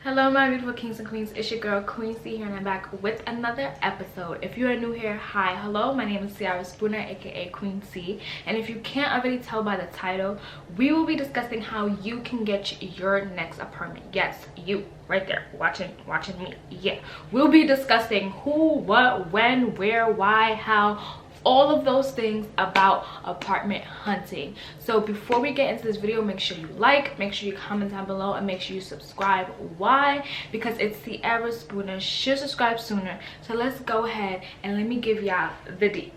Hello my beautiful kings and queens, it's your girl Queen C here and I'm back with another episode. If you are new here, hi, hello, my name is Ciara Spooner aka Queen C, and if you can't already tell by the title, we will be discussing how you can get your next apartment. Yes, you right there watching me. Yeah, we'll be discussing who, what, when, where, why, how, all of those things about apartment hunting. So before we get into this video, make sure you like, make sure you comment down below, and make sure you subscribe. Why? Because it's Ciara Spooner. Should subscribe sooner. So let's go ahead and let me give y'all the deets.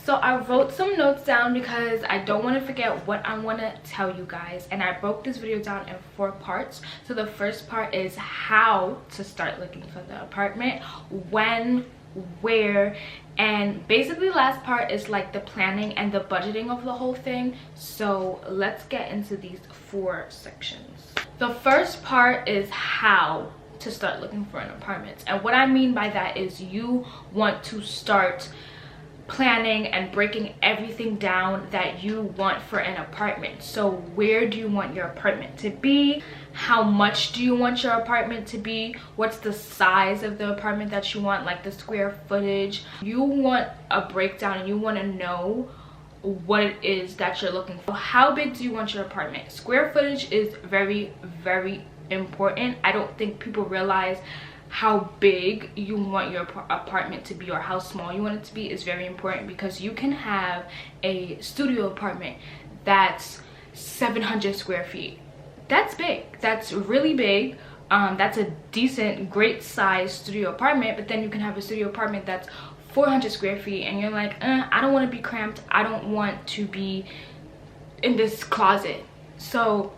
So I wrote some notes down because I don't want to forget what I want to tell you guys, and I broke this video down in 4 parts. So the first part is how to start looking for the apartment, when, where, and basically the last part is like the planning and the budgeting of the whole thing. So let's get into these 4 sections. The first part is how to start looking for an apartment, and what I mean by that is you want to start planning and breaking everything down that you want for an apartment. So where do you want your apartment to be? How much do you want your apartment to be? What's the size of the apartment that you want, like the square footage? You want a breakdown and you want to know what it is that you're looking for. How big do you want your apartment? Square footage is very, very important. I don't think people realize how big you want your apartment to be or how small you want it to be is very important, because you can have a studio apartment that's 700 square feet. That's big. That's really big. That's a decent, great size studio apartment. But then you can have a studio apartment that's 400 square feet and you're like, I don't want to be cramped. I don't want to be in this closet. So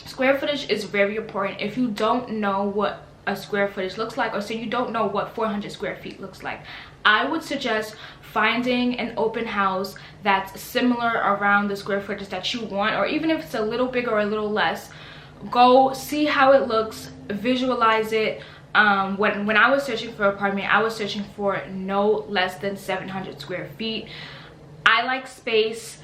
square footage is very important. If you don't know what a square footage looks like, or so you don't know what 400 square feet looks like, I would suggest finding an open house that's similar around the square footage that you want, or even if it's a little bigger or a little less. Go see how it looks, visualize it. When I was searching for an apartment, I was searching for no less than 700 square feet. I like space.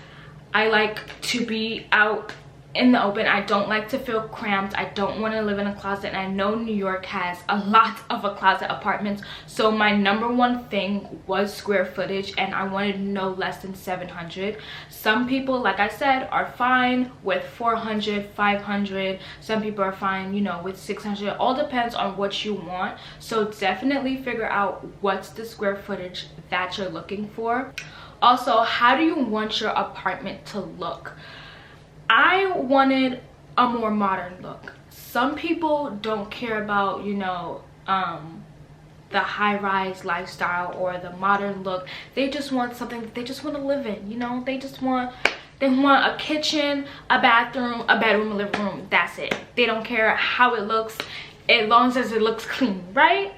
I like to be out in the open. I don't like to feel cramped. I don't want to live in a closet, and I know New York has a lot of closet apartments. So my number one thing was square footage, and I wanted no less than 700. Some people, like I said, are fine with 400, 500. Some people are fine, you know, with 600. All depends on what you want. So definitely figure out what's the square footage that you're looking for. Also, how do you want your apartment to look? I wanted a more modern look. Some people don't care about, you know, the high-rise lifestyle or the modern look. They just want something that they just want to live in, you know. They want a kitchen, a bathroom, a bedroom, a living room. That's it. They don't care how it looks as long as it looks clean, right?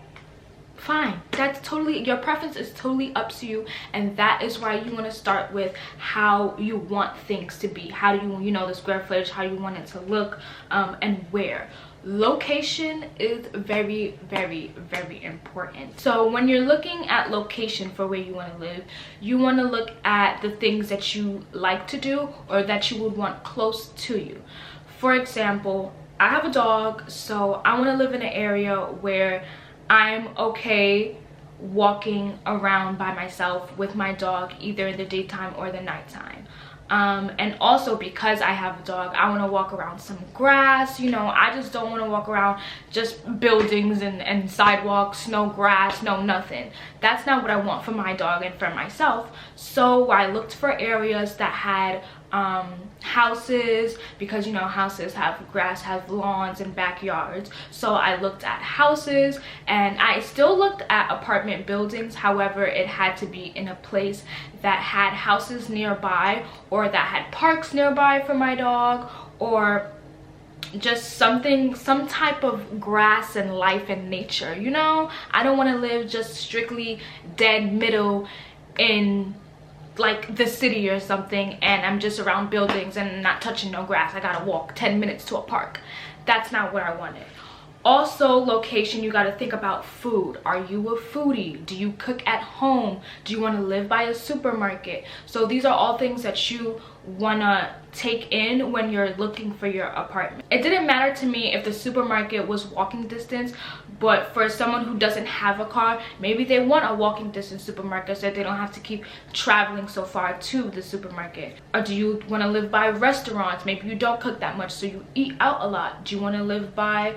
Fine. That's totally, your preference is totally up to you, and that is why you want to start with how you want things to be. How do you know, the square footage, how you want it to look, and where. Location is very, very, very important. So when you're looking at location for where you want to live, you want to look at the things that you like to do or that you would want close to you. For example, I have a dog, so I want to live in an area where I'm okay walking around by myself with my dog, either in the daytime or the nighttime. And also, because I have a dog, I want to walk around some grass. You know, I just don't want to walk around just buildings and sidewalks, no grass, no nothing. That's not what I want for my dog and for myself. So I looked for areas that had houses, because you know, houses have grass, have lawns and backyards. So I looked at houses, and I still looked at apartment buildings. However, it had to be in a place that had houses nearby, or that had parks nearby for my dog, or just some type of grass and life and nature, you know. I don't want to live just strictly dead middle in like the city or something, and I'm just around buildings and not touching no grass. I gotta walk 10 minutes to a park. That's not what I wanted. Also, location, you got to think about food. Are you a foodie? Do you cook at home? Do you want to live by a supermarket? So these are all things that you want to take in when you're looking for your apartment. It didn't matter to me if the supermarket was walking distance, but for someone who doesn't have a car, maybe they want a walking distance supermarket so that they don't have to keep traveling so far to the supermarket. Or do you want to live by restaurants? Maybe you don't cook that much, so you eat out a lot. Do you want to live by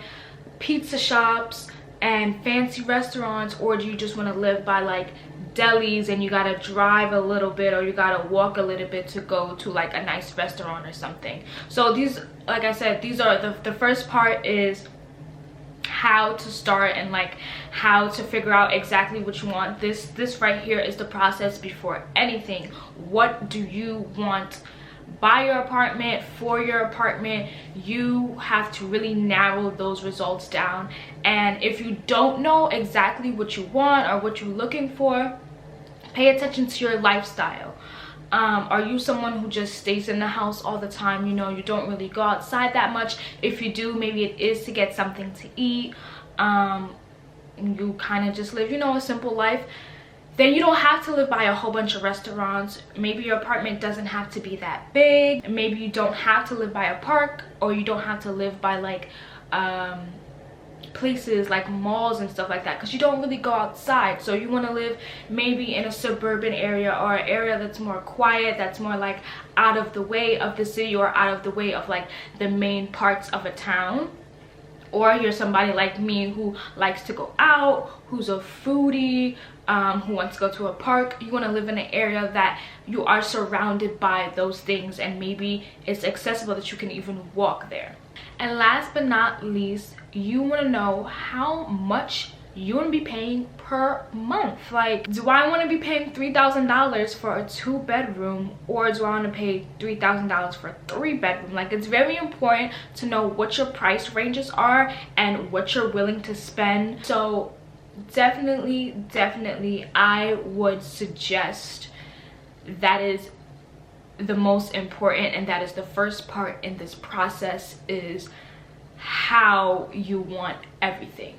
pizza shops and fancy restaurants, or do you just want to live by like delis and you gotta drive a little bit or you gotta walk a little bit to go to like a nice restaurant or something? So these, like I said, these are the first part is how to start and like how to figure out exactly what you want. This right here is the process before anything. What do you want by your apartment, for your apartment? You have to really narrow those results down. And if you don't know exactly what you want or what you're looking for, pay attention to your lifestyle. Are you someone who just stays in the house all the time? You know, you don't really go outside that much. If you do, maybe it is to get something to eat. You kind of just live, you know, a simple life. Then you don't have to live by a whole bunch of restaurants. Maybe your apartment doesn't have to be that big. Maybe you don't have to live by a park, or you don't have to live by like places like malls and stuff like that, because you don't really go outside. So you want to live maybe in a suburban area or an area that's more quiet, that's more like out of the way of the city or out of the way of like the main parts of a town. Or you're somebody like me who likes to go out, who's a foodie, who wants to go to a park. You want to live in an area that you are surrounded by those things, and maybe it's accessible that you can even walk there. And last but not least, you want to know how much you want to be paying per month. Like, do I want to be paying $3,000 for a 2-bedroom, or do I want to pay $3,000 for a 3-bedroom? Like, it's very important to know what your price ranges are and what you're willing to spend. So definitely I would suggest that is the most important, and that is the first part in this process, is how you want everything.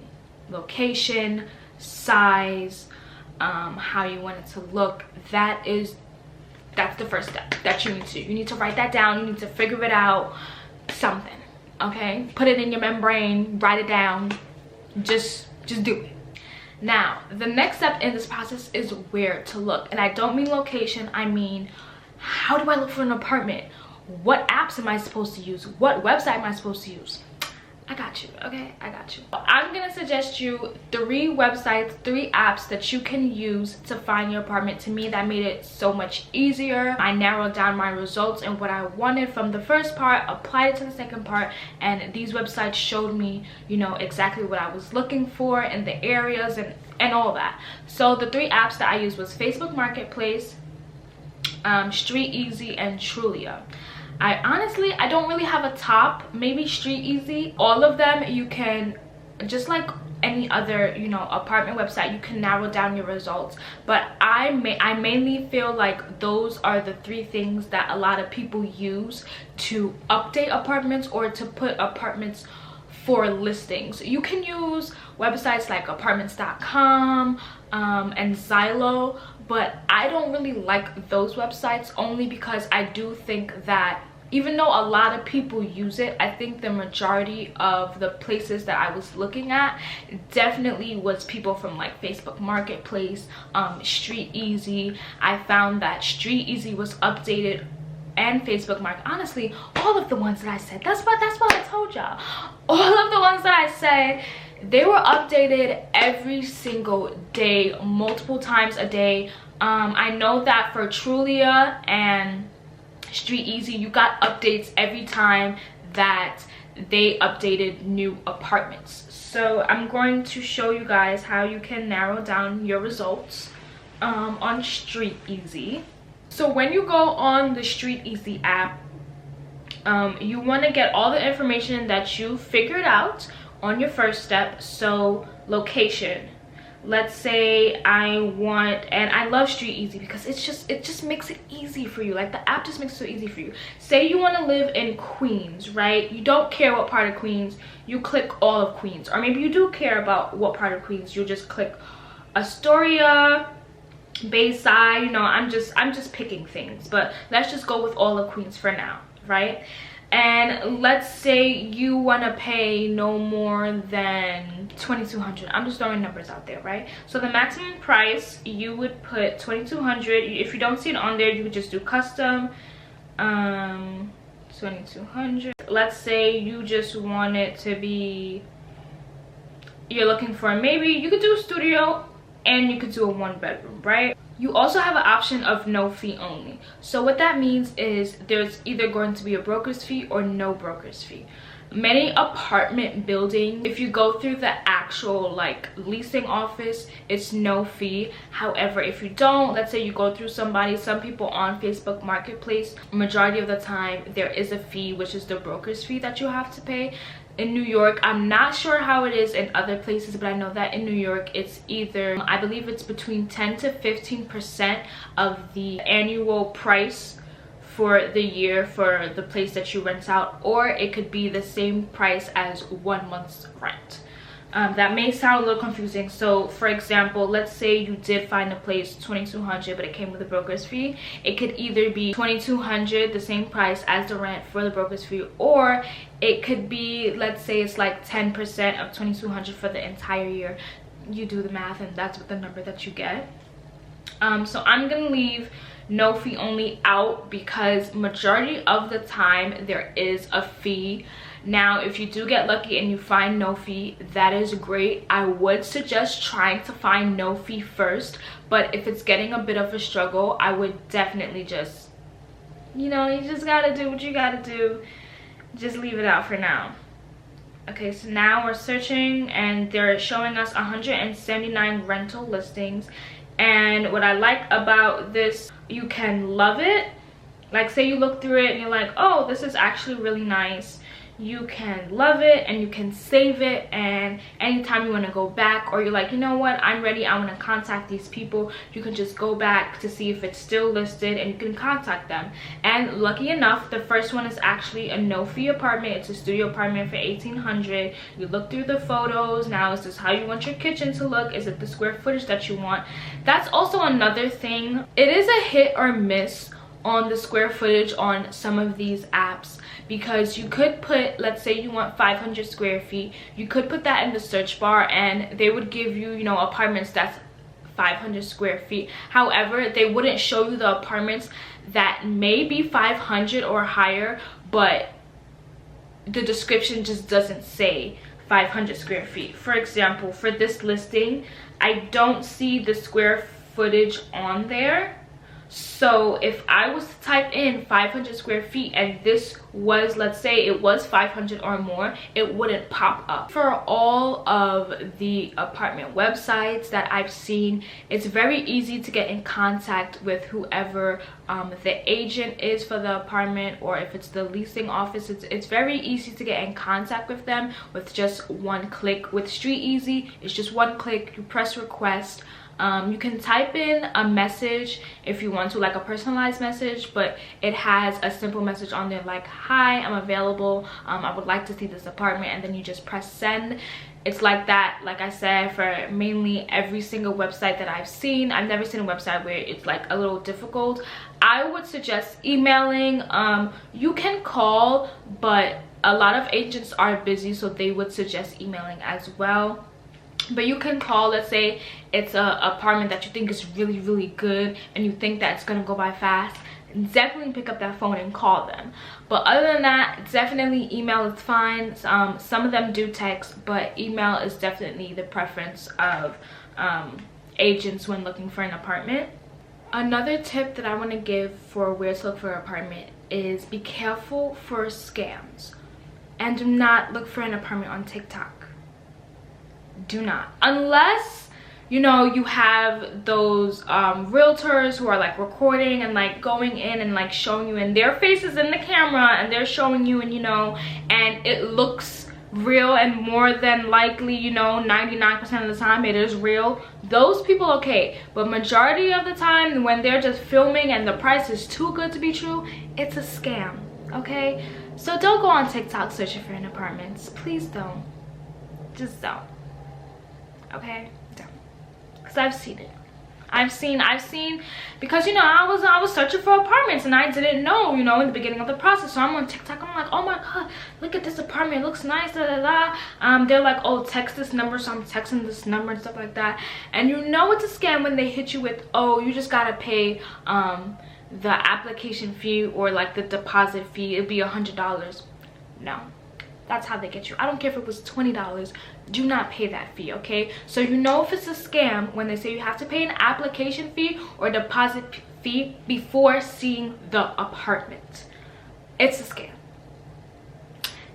Location, size, how you want it to look. That's the first step that you need to write that down. You need to figure it out. Something, okay? Put it in your membrane, write it down. Just do it. Now, the next step in this process is where to look. And I don't mean location, I mean, how do I look for an apartment? What apps am I supposed to use? What website am I supposed to use? I got you, okay? I got you. I'm gonna suggest you 3 websites, 3 apps that you can use to find your apartment. To me, that made it so much easier. I narrowed down my results and what I wanted from the first part, applied it to the second part, and these websites showed me, you know, exactly what I was looking for in the areas and all that. So the 3 apps that I used was Facebook Marketplace, StreetEasy, and Trulia. I don't really have a top. Maybe StreetEasy. All of them you can, just like any other, you know, apartment website, you can narrow down your results. But I mainly feel like those are the 3 things that a lot of people use to update apartments or to put apartments for listings. You can use websites like apartments.com and Zillow, but I don't really like those websites, only because I do think that even though a lot of people use it, I think the majority of the places that I was looking at definitely was people from like Facebook Marketplace, StreetEasy. I found that StreetEasy was updated, and Facebook Market. Honestly, all of the ones that I said, that's what I told y'all. All of the ones that I said, they were updated every single day, multiple times a day. I know that for Trulia and StreetEasy, you got updates every time that they updated new apartments. So I'm going to show you guys how you can narrow down your results on StreetEasy. So when you go on the StreetEasy app, you want to get all the information that you figured out on your first step. So location, let's say I want, and I love StreetEasy because it just makes it easy for you. Like, the app just makes it so easy for you. Say you want to live in Queens, right? You don't care what part of Queens, you click all of Queens. Or maybe you do care about what part of Queens, you just click Astoria, Bayside, you know. I'm just picking things, but let's just go with all of Queens for now, right? And let's say you want to pay no more than $2,200. I'm just throwing numbers out there, right? So the maximum price, you would put $2,200. If you don't see it on there, you would just do custom, $2,200. Let's say you just want it to be, you're looking for, maybe you could do a studio and you could do a 1-bedroom, right? You also have an option of no fee only. So what that means is there's either going to be a broker's fee or no broker's fee. Many apartment buildings, if you go through the actual like leasing office, it's no fee. However, if you don't, let's say you go through somebody, some people on Facebook Marketplace, majority of the time there is a fee, which is the broker's fee that you have to pay. In New York, I'm not sure how it is in other places, but I know that in New York it's either, I believe it's between 10 to 15% of the annual price for the year for the place that you rent out, or it could be the same price as 1 month's rent. That may sound a little confusing. So for example, let's say you did find a place $2,200, but it came with a broker's fee. It could either be $2,200, the same price as the rent for the broker's fee, or it could be, let's say it's like 10% of $2,200 for the entire year. You do the math and that's what the number that you get. So I'm gonna leave no fee only out because majority of the time there is a fee. Now, if you do get lucky and you find no fee, that is great. I would suggest trying to find no fee first, but if it's getting a bit of a struggle, I would definitely just, you know, you just gotta do what you gotta do. Just leave it out for now. Okay, so now we're searching and they're showing us 179 rental listings. And what I like about this, you can love it. Like, say you look through it and you're like, oh, this is actually really nice. You can love it and you can save it, and anytime you want to go back, or you're like, you know what, I'm ready, I want to contact these people, you can just go back to see if it's still listed and you can contact them. And lucky enough, the first one is actually a no fee apartment. It's a studio apartment for $1,800. You look through the photos. Now, is this how you want your kitchen to look? Is it the square footage that you want? That's also another thing. It is a hit or miss on the square footage on some of these apps, because you could put, let's say you want 500 square feet, you could put that in the search bar and they would give you, you know, apartments that's 500 square feet. However, they wouldn't show you the apartments that may be 500 or higher, but the description just doesn't say 500 square feet. For example, for this listing, I don't see the square footage on there. So if I was to type in 500 square feet and this was, let's say it was 500 or more, it wouldn't pop up. For all of the apartment websites that I've seen, it's very easy to get in contact with whoever the agent is for the apartment, or if it's the leasing office, it's very easy to get in contact with them with just one click. With StreetEasy, it's just one click, you press request. You can type in a message if you want to, like a personalized message, but it has a simple message on there like, hi, I'm available, I would like to see this apartment, and then you just press send. It's like that, like I said, for mainly every single website that I've seen. I've never seen a website where it's like a little difficult. I would suggest emailing. You can call, but a lot of agents are busy, so they would suggest emailing as well. But you can call. Let's say it's an apartment that you think is really, really good and you think that it's gonna go by fast, definitely pick up that phone and call them. But other than that, definitely email is fine. Some of them do text, but email is definitely the preference of agents when looking for an apartment. Another tip that I want to give for where to look for an apartment is be careful for scams, and do not look for an apartment on TikTok. Do not, unless you know you have those realtors who are like recording and like going in and like showing you, and their faces in the camera and they're showing you, and you know, and it looks real, and more than likely, you know, 99% of the time it is real. those people, okay. But majority of the time when they're just filming and the price is too good to be true, it's a scam, okay? So don't go on TikTok searching for an apartments. Please don't. Just don't. Okay? Don't. Because I've seen it. I've seen, because, you know, I was searching for apartments and I didn't know, you know, in the beginning of the process. So I'm on TikTok, I'm like, oh my god, look at this apartment, it looks nice, da da da. They're like, oh, text this number, so I'm texting this number and stuff like that. And you know it's a scam when they hit you with, oh, you just gotta pay the application fee or like the deposit fee. It'd be $100. No, that's how they get you. I don't care if it was $20. Do not pay that fee, okay? So you know if it's a scam when they say you have to pay an application fee or deposit fee before seeing the apartment. It's a scam.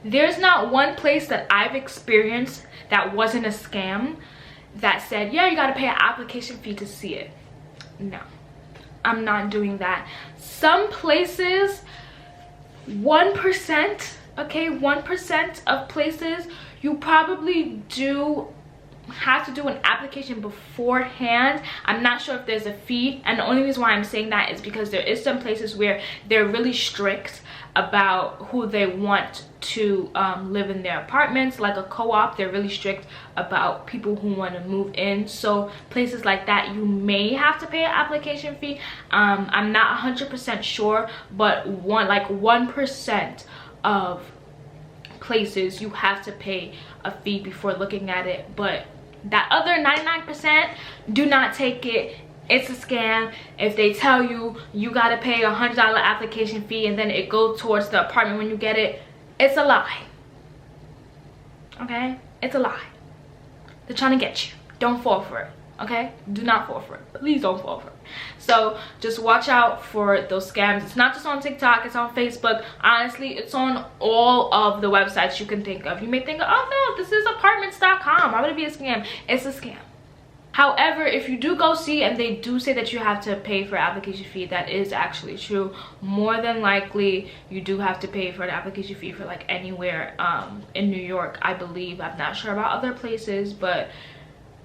There's not one place that I've experienced that wasn't a scam that said, yeah, you gotta pay an application fee to see it. No, I'm not doing that. Some places, 1%, okay, 1% of places, you probably do have to do an application beforehand. I'm not sure if there's a fee, and the only reason why I'm saying that is because there is some places where they're really strict about who they want to live in their apartments. Like a co-op, they're really strict about people who want to move in. So places like that, you may have to pay an application fee. I'm not 100% sure, but 1% of places you have to pay a fee before looking at it. But that other 99%, do not take it. It's a scam. If they tell you you gotta pay a $100 application fee and then it goes towards the apartment when you get it, it's a lie. Okay, it's a lie. They're trying to get you. Don't fall for it. Okay, do not fall for it. Please don't fall for it. So just watch out for those scams. It's not just on TikTok, it's on Facebook. Honestly, it's on all of the websites you can think of. You may think, oh no, this is apartments.com, why would it be a scam? It's a scam. However, if you do go see and they do say that you have to pay for application fee, that is actually true. More than likely you do have to pay for an application fee for like anywhere in New York, I believe. I'm not sure about other places, but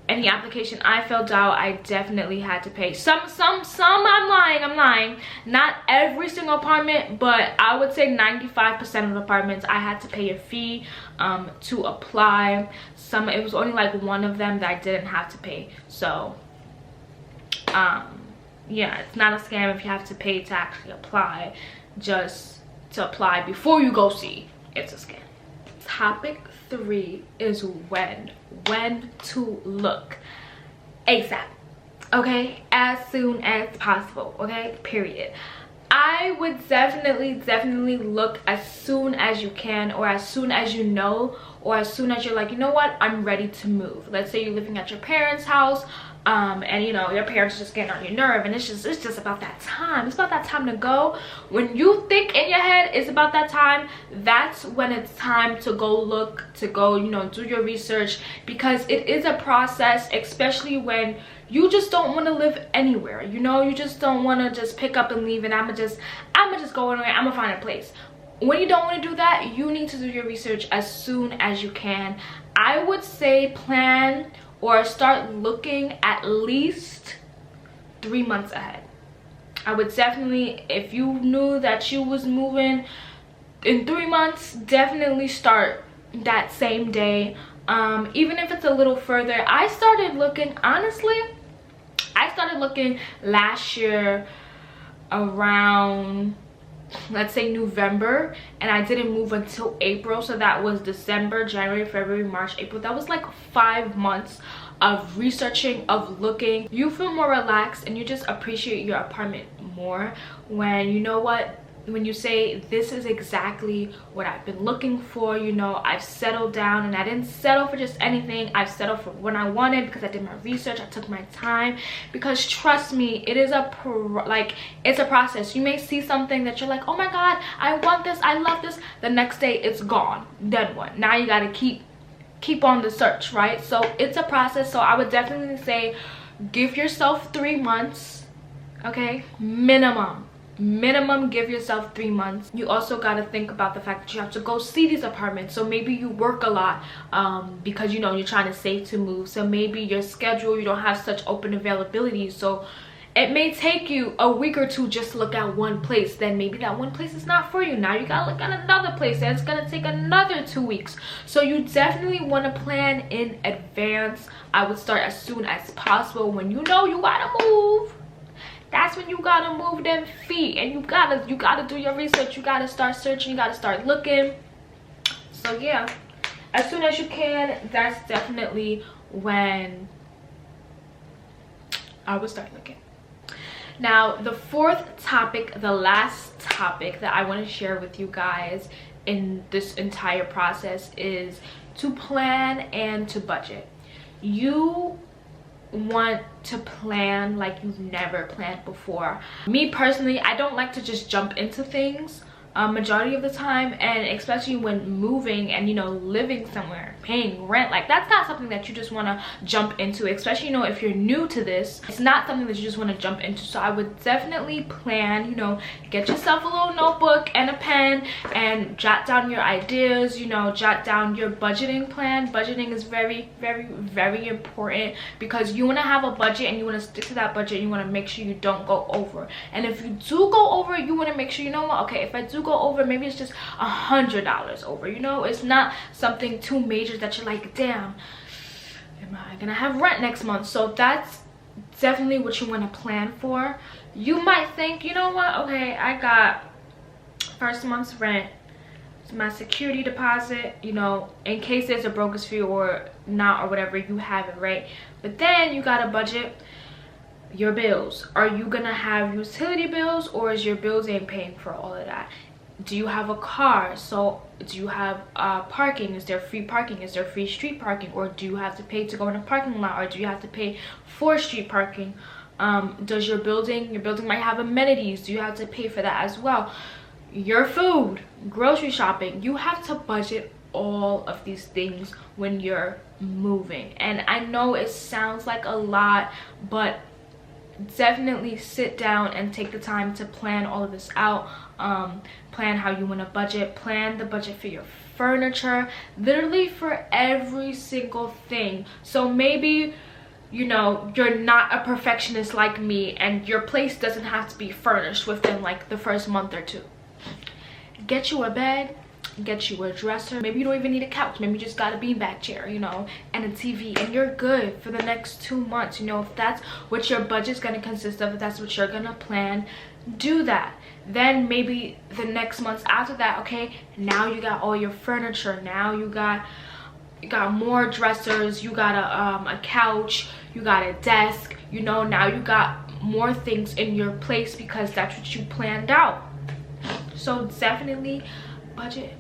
any application I filled out, I definitely had to pay. Some I'm lying. Not every single apartment, but I would say 95% of apartments I had to pay a fee to apply. It was only like one of them that I didn't have to pay. So yeah, it's not a scam if you have to pay to actually apply. Just to apply before you go see, it's a scam. Topic 3 is when to look. ASAP, okay? As soon as possible, okay? Period. I would definitely look as soon as you can, or as soon as you know, or as soon as you're like, you know what, I'm ready to move. Let's say you're living at your parents' house, and you know your parents are just getting on your nerve, and it's just about that time. It's about that time to go. When you think in your head it's about that time, that's when it's time to go look, to go, you know, do your research, because it is a process, especially when you just don't want to live anywhere. You know, you just don't want to just pick up and leave and I'ma just go anywhere, I'ma find a place. When you don't want to do that, you need to do your research as soon as you can. I would say plan or start looking at least 3 months ahead. I would definitely, if you knew that you was moving in 3 months, definitely start that same day. Even if it's a little further. I started looking, honestly, I started looking last year around, let's say November, and I didn't move until April. So that was December, January, February, March, April. That was like 5 months of researching, of looking. You feel more relaxed and you just appreciate your apartment more when you know what, when you say this is exactly what I've been looking for. You know, I've settled down, and I didn't settle for just anything. I've settled for what I wanted because I did my research, I took my time. Because trust me, it is it's a process. You may see something that you're like, oh my god, I want this, I love this. The next day it's gone. Then what? Now you gotta keep on the search, right? So it's a process. So I would definitely say give yourself 3 months, okay, minimum. minimum give yourself 3 months. You also got to think about the fact that you have to go see these apartments. So maybe you work a lot because you know you're trying to save to move. So maybe your schedule, you don't have such open availability, so it may take you a week or two just to look at one place. Then maybe that one place is not for you. Now you gotta look at another place, and it's gonna take another 2 weeks. So you definitely want to plan in advance. I would start as soon as possible. When you know you gotta move, that's when you gotta move them feet, and you gotta do your research. You gotta start searching, you gotta start looking. So yeah, as soon as you can, that's definitely when I would start looking. Now, the fourth topic, the last topic that I want to share with you guys in this entire process is to plan and to budget. You want to plan like you've never planned before. Me personally, I don't like to just jump into things majority of the time, and especially when moving and, you know, living somewhere, paying rent, like that's not something that you just want to jump into, especially, you know, if you're new to this. It's not something that you just want to jump into. So I would definitely plan, you know, get yourself a little notebook and a pen and jot down your ideas, you know, jot down your budgeting plan. Budgeting is very, very, very important because you want to have a budget and you want to stick to that budget. You want to make sure you don't go over, and if you do go over, you want to make sure, you know what, okay, if I do go over, maybe it's just $100 over, you know. It's not something too major that you're like, damn, am I gonna have rent next month? So that's definitely what you want to plan for. You might think, you know what, okay, I got first month's rent, my security deposit, you know, in case there's a broker's fee or not or whatever, you have it, right? But then you gotta budget your bills. Are you gonna have utility bills, or is your bills ain't paying for all of that? Do you have a car? So do you have parking? Is there free parking? Is there free street parking? Or do you have to pay to go in a parking lot? Or do you have to pay for street parking? Does your building might have amenities? Do you have to pay for that as well? Your food, grocery shopping, you have to budget all of these things when you're moving. And I know it sounds like a lot, but definitely sit down and take the time to plan all of this out. Plan how you want to budget, plan the budget for your furniture, literally for every single thing. So maybe, you know, you're not a perfectionist like me and your place doesn't have to be furnished within like the first month or two. Get you a bed, get you a dresser. Maybe you don't even need a couch. Maybe you just got a beanbag chair, you know, and a TV, and you're good for the next 2 months. You know, if that's what your budget's gonna consist of, if that's what you're gonna plan, do that. Then maybe the next months after that, okay, now you got all your furniture, now you got more dressers, you got a couch, you got a desk, you know, now you got more things in your place because that's what you planned out. So definitely budget.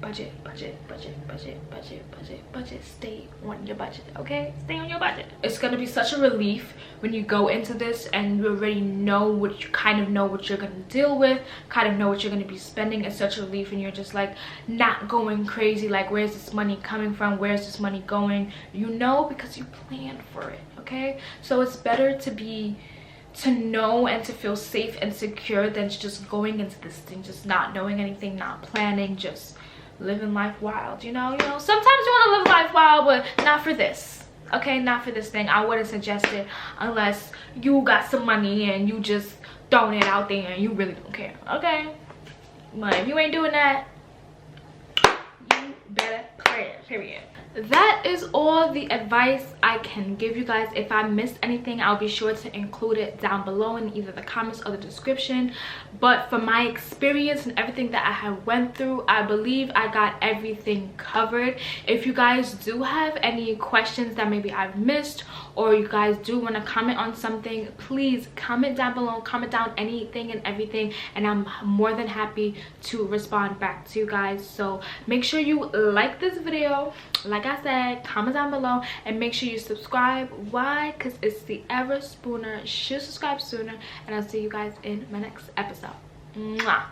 Stay on your budget, okay? Stay on your budget. It's gonna be such a relief when you go into this and you already know what you kind of know what you're gonna deal with, kind of know what you're gonna be spending. It's such a relief, and you're just like not going crazy like, where's this money coming from, where's this money going, you know, because you planned for it. Okay, so it's better to know and to feel safe and secure than just going into this thing just not knowing anything, not planning, just living life wild. You know, sometimes you want to live life wild, but not for this. Okay, not for this thing. I wouldn't suggest it unless you got some money and you just throwing it out there and you really don't care. Okay, but if you ain't doing that, you better plan, period. That is all the advice I can give you guys. If I missed anything, I'll be sure to include it down below in either the comments or the description. But from my experience and everything that I have went through, I believe I got everything covered. If you guys do have any questions that maybe I've missed, or you guys do want to comment on something, please comment down below, comment down anything and everything, and I'm more than happy to respond back to you guys. So make sure you like this video, like I said, comment down below, and make sure you subscribe. Why? Because it's the Ever Spooner. Should subscribe sooner, and I'll see you guys in my next episode. Mwah.